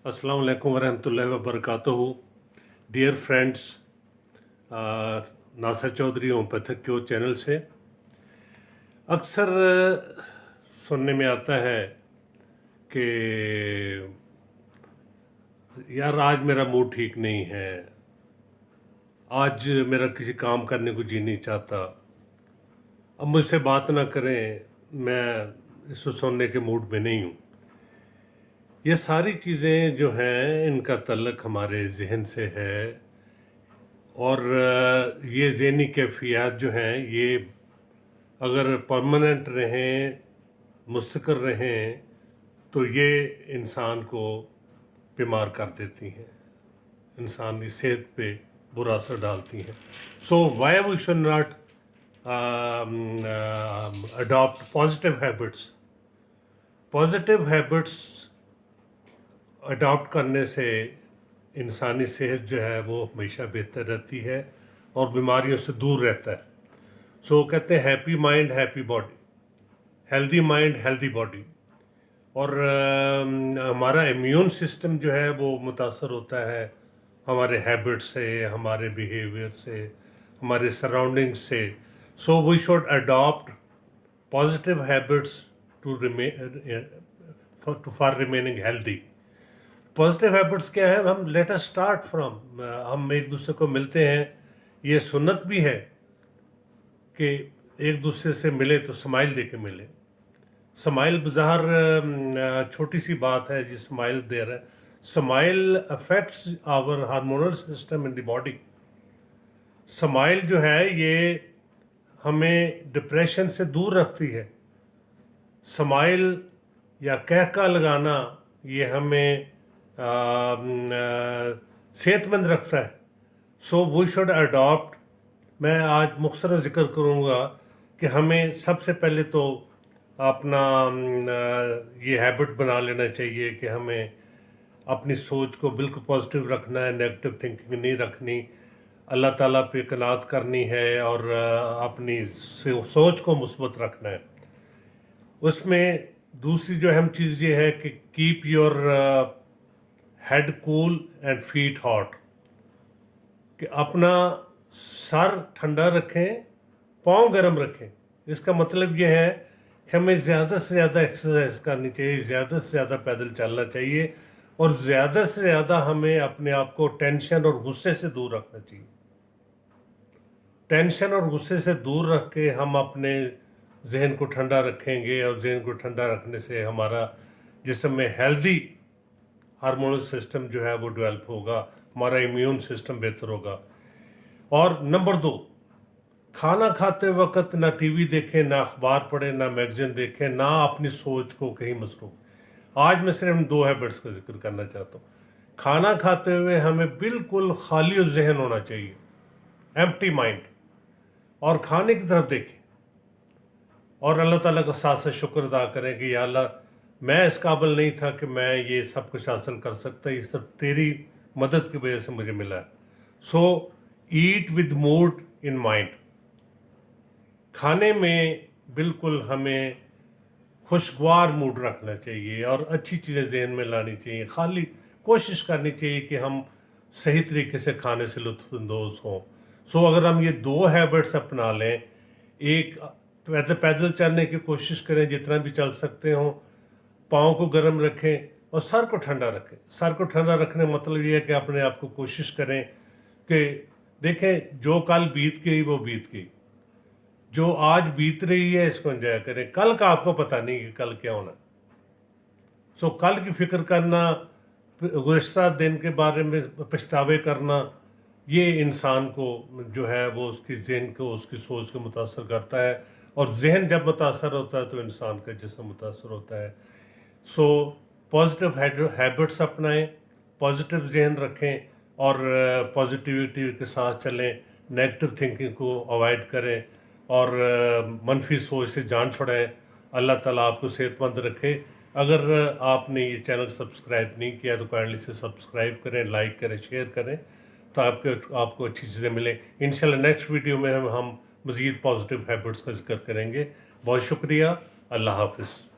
अस्सलाम वालेकुम वरहमतुल्लाहि वबरकातुहू। Dear friends, Nasir Chaudhary homeopathic cure channel से अक्सर सुनने में आता है कि यार आज मेरा मूड ठीक नहीं है, आज मेरा किसी काम करने को जी नहीं चाहता, अब मुझसे बात ना करें, मैं इसको सुनने के मूड में नहीं हूँ। ये सारी चीज़ें जो हैं इनका तल्लक हमारे जहन से है और ये ज़हनी कैफियत जो हैं ये अगर परमानेंट रहें, मुस्तकिल रहें तो ये इंसान को बीमार कर देती हैं, इंसान की सेहत पे बुरा असर डालती हैं। So why we should not adopt positive habits. Positive habits adopt करने से इंसानी सेहत जो है वो हमेशा बेहतर रहती है और बीमारियों से दूर रहता है। सो कहते हैं happy mind happy body, healthy mind healthy body. और हमारा इम्यून सिस्टम जो है वो मुतासर होता है हमारे हैबिट से, हमारे बिहेवियर से, हमारे सराउंडिंग से। So we should adopt positive habits to for remaining healthy. Positive habits क्या है? हम लेट अस स्टार्ट फ्रॉम, हम एक दूसरे को मिलते हैं, ये सुन्नत भी है कि एक दूसरे से मिले तो स्माइल दे के मिले। स्माइल बज़ाहिर छोटी सी बात है जी, स्माइल दे रहा है। Smile affects our hormonal system in the body. Smile जो है ये हमें डिप्रेशन से दूर रखती है। स्माइल या कहका लगाना ये हमें सेहतमंद रखता है। So we should adopt. मैं आज मुख्तसर जिक्र करूँगा कि हमें सबसे पहले तो अपना ये हैबिट बना लेना चाहिए कि हमें अपनी सोच को बिल्कुल पॉजिटिव रखना है, नेगेटिव थिंकिंग नहीं रखनी, अल्लाह ताला पे कनात करनी है और अपनी सोच को मुस्बत रखना है। उसमें दूसरी जो अहम चीज़ ये है कि keep your head cool and feet hot, कि अपना सर ठंडा रखें, पाँव गर्म रखें। इसका मतलब ये है कि हमें ज़्यादा से ज़्यादा एक्सरसाइज करनी चाहिए, ज़्यादा से ज़्यादा पैदल चलना चाहिए और ज़्यादा से ज़्यादा हमें अपने आप को टेंशन और गुस्से से दूर रखना चाहिए। टेंशन और गुस्से से दूर रख के हम अपने जहन को ठंडा रखेंगे और जहन को ठंडा रखने से हमारा जिस्म में हेल्दी हार्मोनल सिस्टम जो है वो डेवलप होगा, हमारा इम्यून सिस्टम बेहतर होगा। और नंबर 2, खाना खाते वक्त ना टीवी देखें, ना अखबार पढ़ें, ना मैगजीन देखें, ना अपनी सोच को कहीं मसरूफ। आज मैं सिर्फ 2 हैबिट्स का जिक्र करना चाहता हूँ। खाना खाते हुए हमें बिल्कुल खाली जहन होना चाहिए, एम्प्टी माइंड, और खाने की तरफ देखें और अल्लाह ताला का साथ से शुक्र अदा करें कि या अल्लाह, मैं इस काबिल नहीं था कि मैं ये सब कुछ हासिल कर सकता, ये सब तेरी मदद की वजह से मुझे मिला है। So eat with mood in mind. खाने में बिल्कुल हमें खुशगवार मूड रखना चाहिए और अच्छी चीज़ें जहन में लानी चाहिए। खाली कोशिश करनी चाहिए कि हम सही तरीके से खाने से लुत्फ़अंदोज़ हों। सो अगर हम ये 2 हैबिट्स अपना लें, एक पैदल चलने की कोशिश करें जितना भी चल सकते हों, पाँव को गर्म रखें और सर को ठंडा रखें। सर को ठंडा रखने का मतलब ये है कि अपने आप को कोशिश करें कि देखें जो कल बीत गई वो बीत गई, जो आज बीत रही है इसको एंजॉय करें। कल का आपको पता नहीं कि कल क्या होना। सो कल की फिक्र करना, गुज़श्ता दिन के बारे में पछतावे करना, ये इंसान को जो है वो उसकी जहन को, उसकी सोच को मुतासर करता है और जहन जब मुतासर होता है तो इंसान का जिस्म मुतासर होता है। सो पॉजिटिव हैबिट्स अपनाएं, पॉजिटिव जहन रखें और पॉजिटिविटी के साथ चलें, नेगेटिव थिंकिंग को अवॉइड करें और मनफी सोच से जान छुड़ाएं। अल्लाह ताला आपको सेहतमंद रखे। अगर आपने ये चैनल सब्सक्राइब नहीं किया तो काइंडली से सब्सक्राइब करें, लाइक करें, शेयर करें तो आपको अच्छी चीज़ें मिलें। इंशाल्लाह नेक्स्ट वीडियो में हम मज़ीद पॉजिटिव हैबिट्स का जिक्र करेंगे। बहुत शुक्रिया। अल्लाह हाफिज़।